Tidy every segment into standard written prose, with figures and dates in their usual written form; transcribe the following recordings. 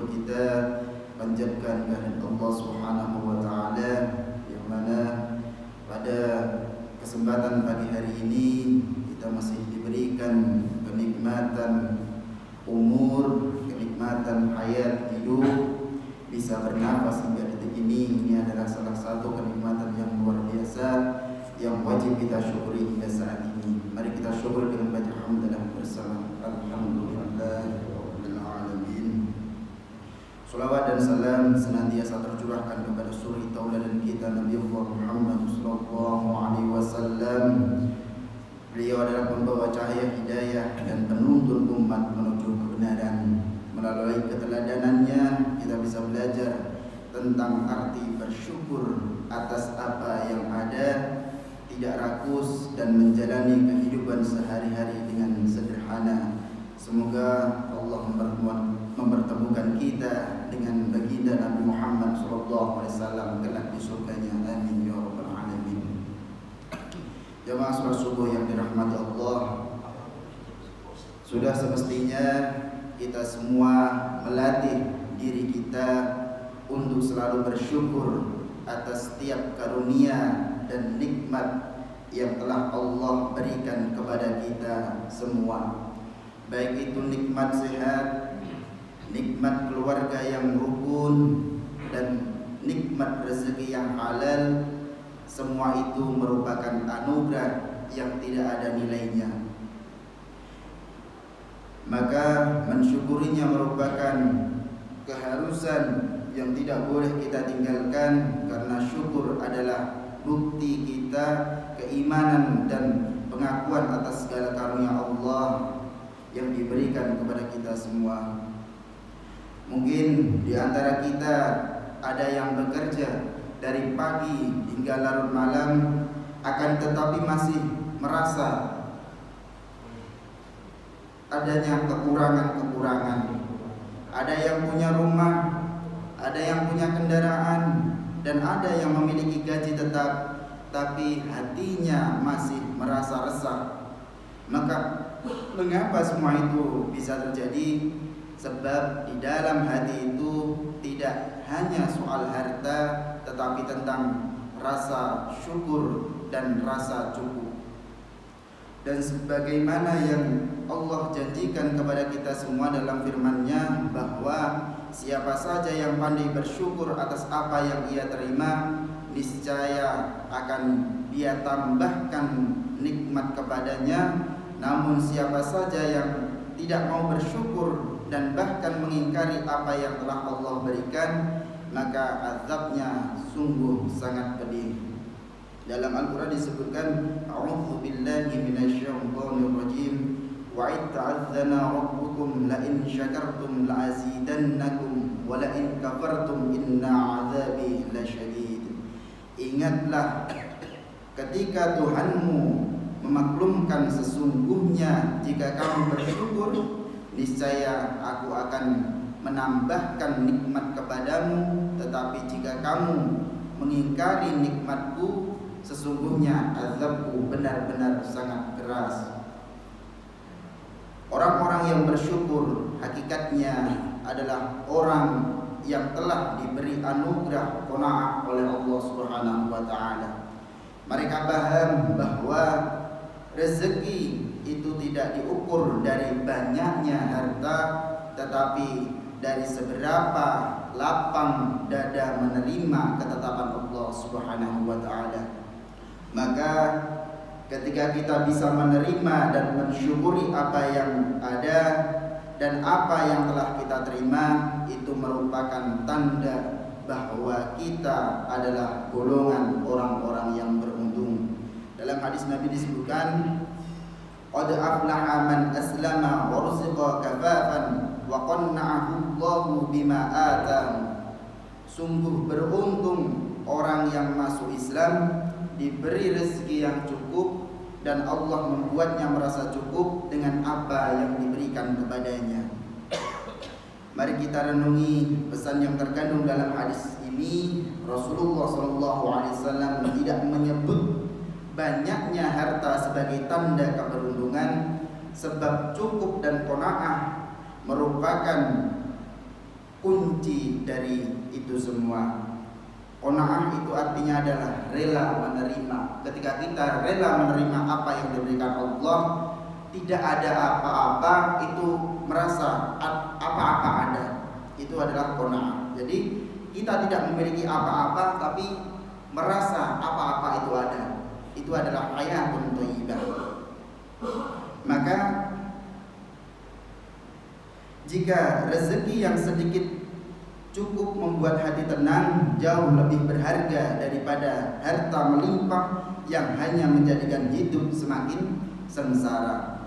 syukur kita panjatkan kehadirat Allah Subhanahu wa taala, yang mana pada kesempatan pagi hari ini kita masih diberikan kenikmatan umur, kenikmatan hayat hidup, bisa bernafas hingga detik ini. Ini adalah salah satu kenikmatan yang luar biasa yang wajib kita syukuri hingga saat ini. Mari kita syukur dengan baca hamdalah bersama. Alhamdulillahirabbil alamin. Salawat dan salam senantiasa tercurahkan kepada suri tauladan kita Nabi Muhammad sallallahu alaihi wasallam. Beliau adalah pembawa cahaya hidayah dan penuntun umat menuju kebenaran. Melalui keteladanannya kita bisa belajar tentang arti bersyukur atas apa yang ada, tidak rakus, dan menjalani kehidupan sehari-hari dengan sederhana. Semoga Allah mempertemukan kita dengan baginda Nabi Muhammad SAW kelak di surganya. Amin ya rabbal alamin. Jamaah salat subuh yang dirahmati Allah, sudah semestinya kita semua melatih diri kita untuk selalu bersyukur atas setiap karunia dan nikmat yang telah Allah berikan kepada kita semua. Baik itu nikmat sehat, nikmat keluarga yang rukun, dan nikmat rezeki yang halal. Semua itu merupakan anugerah yang tidak ada nilainya. Maka mensyukurinya merupakan keharusan yang tidak boleh kita tinggalkan, karena syukur adalah bukti kita keimanan dan pengakuan atas segala karunia Allah yang diberikan kepada kita semua. Mungkin di antara kita ada yang bekerja dari pagi hingga larut malam, akan tetapi masih merasa adanya kekurangan-kekurangan. Ada yang punya rumah, ada yang punya kendaraan, dan ada yang memiliki gaji tetap, tapi hatinya masih merasa resah. Maka mengapa semua itu bisa terjadi? Sebab di dalam hati itu tidak hanya soal harta, tetapi tentang rasa syukur dan rasa cukup. Dan sebagaimana yang Allah janjikan kepada kita semua dalam firman-Nya, bahwa siapa saja yang pandai bersyukur atas apa yang ia terima, niscaya akan dia tambahkan nikmat kepadanya. Namun siapa saja yang tidak mau bersyukur dan bahkan mengingkari apa yang telah Allah berikan, maka azabnya sungguh sangat pedih. Dalam Al-Quran disebutkan, A'udzu billahi minasyaitonir rajim, wa id ta'adzana rabbukum la in syakartum la azidannakum wa la in kafartum inna 'adzabi lasyadid. Ingatlah ketika Tuhanmu memaklumkan, sesungguhnya jika kamu bersyukur, niscaya aku akan menambahkan nikmat kepadamu, tetapi jika kamu mengingkari nikmatku, sesungguhnya azabku benar-benar sangat keras. Orang-orang yang bersyukur hakikatnya adalah orang yang telah diberi anugerah qanaah oleh Allah Subhanahu wa taala. Mereka paham bahwa rezeki itu tidak diukur dari banyaknya harta, tetapi dari seberapa lapang dada menerima ketetapan Allah Subhanahu wa taala. Maka ketika kita bisa menerima dan mensyukuri apa yang ada dan apa yang telah kita terima, itu merupakan tanda bahwa kita adalah golongan orang-orang yang beruntung. Dalam hadis Nabi disebutkan, qad aflaha man aslama wa ruziqa kafafan wa qanna'ahu Allahu bima ataahu. Sungguh beruntung orang yang masuk Islam, diberi rezeki yang cukup, dan Allah membuatnya merasa cukup dengan apa yang diberikan kepadanya. Mari kita renungi pesan yang terkandung dalam hadis ini. Rasulullah SAW tidak menyebut banyaknya harta sebagai tanda keberuntungan, sebab cukup dan qanaah merupakan kunci dari itu semua. Qanaah itu artinya adalah rela menerima. Ketika kita rela menerima apa yang diberikan Allah, tidak ada apa-apa itu merasa apa-apa ada. Itu adalah qanaah. Jadi kita tidak memiliki apa-apa tapi merasa apa-apa itu ada. Itu adalah hayatun thayyibah. Maka jika rezeki yang sedikit cukup membuat hati tenang, jauh lebih berharga daripada harta melimpah yang hanya menjadikan hidup semakin sengsara.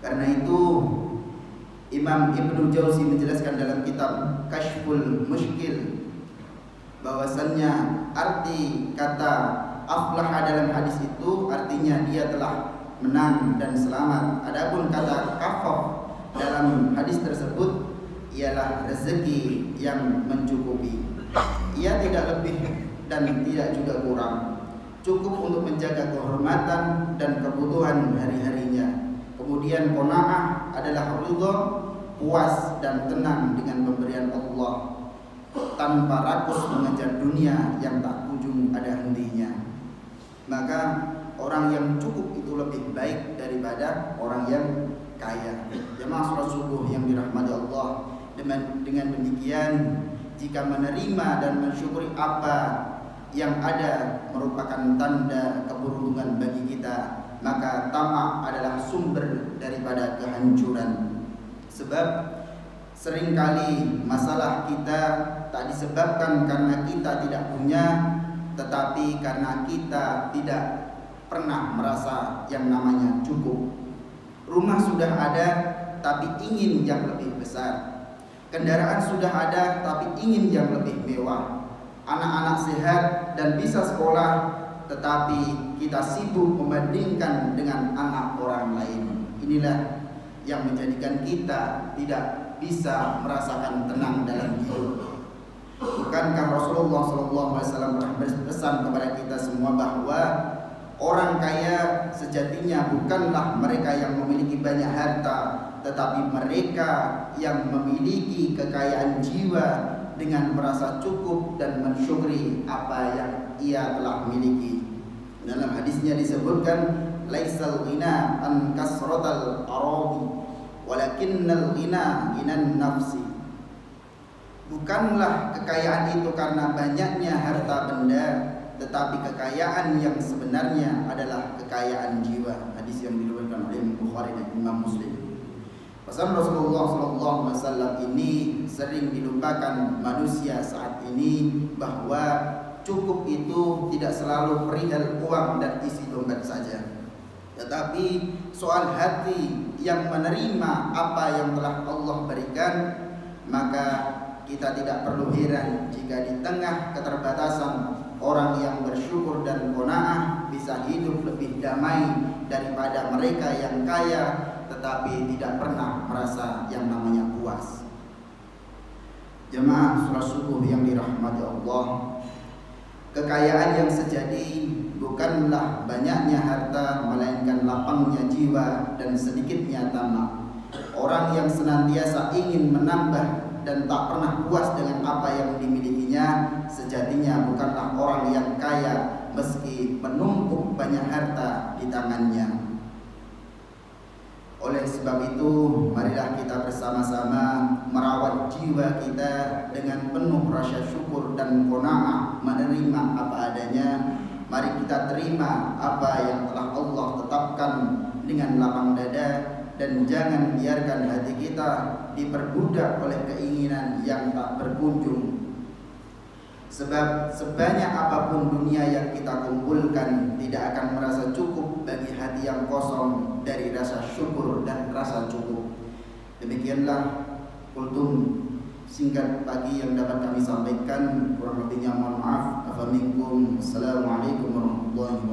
Karena itu Imam Ibnu Jauzi menjelaskan dalam kitab Kashful Mushkil bahwasannya arti kata aflah dalam hadis itu artinya dia telah menang dan selamat. Adapun kata kafaf dalam hadis tersebut ialah rezeki yang mencukupi. Ia tidak lebih dan tidak juga kurang, cukup untuk menjaga kehormatan dan kebutuhan hari-harinya. Kemudian qanaah adalah ridha, puas dan tenang dengan pemberian Allah, tanpa rakus mengejar dunia yang tak kunjung ada hentinya. Maka orang yang cukup itu lebih baik daripada orang yang kaya. Jemaah salat subuh yang dirahmati Allah, dengan demikian jika menerima dan mensyukuri apa yang ada merupakan tanda keberuntungan bagi kita, maka tamak adalah sumber daripada kehancuran. Sebab seringkali masalah kita tak disebabkan karena kita tidak punya, tetapi karena kita tidak pernah merasa yang namanya cukup. Rumah sudah ada tapi ingin yang lebih besar. Kendaraan sudah ada tapi ingin yang lebih mewah. Anak-anak sehat dan bisa sekolah, tetapi kita sibuk membandingkan dengan anak orang lain. Inilah yang menjadikan kita tidak bisa merasakan tenang dalam hidup. Bukankah Rasulullah SAW pernah berpesan kepada kita semua bahwa orang kaya sejatinya bukanlah mereka yang memiliki banyak harta, tetapi mereka yang memiliki kekayaan jiwa dengan merasa cukup dan mensyukuri apa yang ia telah miliki. Dalam hadisnya disebutkan, laisal ghina an kasratal aradi walakinnal ghina ghinan nafsi. Bukanlah kekayaan itu karena banyaknya harta benda, tetapi kekayaan yang sebenarnya adalah kekayaan jiwa. Hadis yang diriwayatkan oleh Imam Bukhari dan Imam Muslim. Pesan Rasulullah SAW ini sering dilupakan manusia saat ini, bahwa cukup itu tidak selalu perihal uang dan isi dompet saja, tetapi soal hati yang menerima apa yang telah Allah berikan. Maka kita tidak perlu heran jika di tengah keterbatasan orang yang bersyukur dan qanaah bisa hidup lebih damai daripada mereka yang kaya tetapi tidak pernah merasa yang namanya puas. Jemaah salat subuh yang dirahmati Allah, kekayaan yang sejati bukanlah banyaknya harta, melainkan lapangnya jiwa dan sedikitnya tamak. Orang yang senantiasa ingin menambah dan tak pernah puas dengan apa yang dimilikinya, sejatinya bukanlah orang yang kaya meski menumpuk banyak harta di tangannya. Oleh sebab itu, marilah kita bersama-sama merawat jiwa kita dengan penuh rasa syukur dan qanaah, menerima apa adanya. Mari kita terima apa yang telah Allah tetapkan dengan lapang dada, dan jangan biarkan hati kita diperbudak oleh keinginan yang tak berkunjung. Sebab sebanyak apapun dunia yang kita kumpulkan, tidak akan merasa cukup bagi hati yang kosong dari rasa syukur dan rasa cukup. Demikianlah kultum singkat pagi yang dapat kami sampaikan. Kurang lebihnya mohon maaf. Assalamualaikum warahmatullahi wabarakatuh.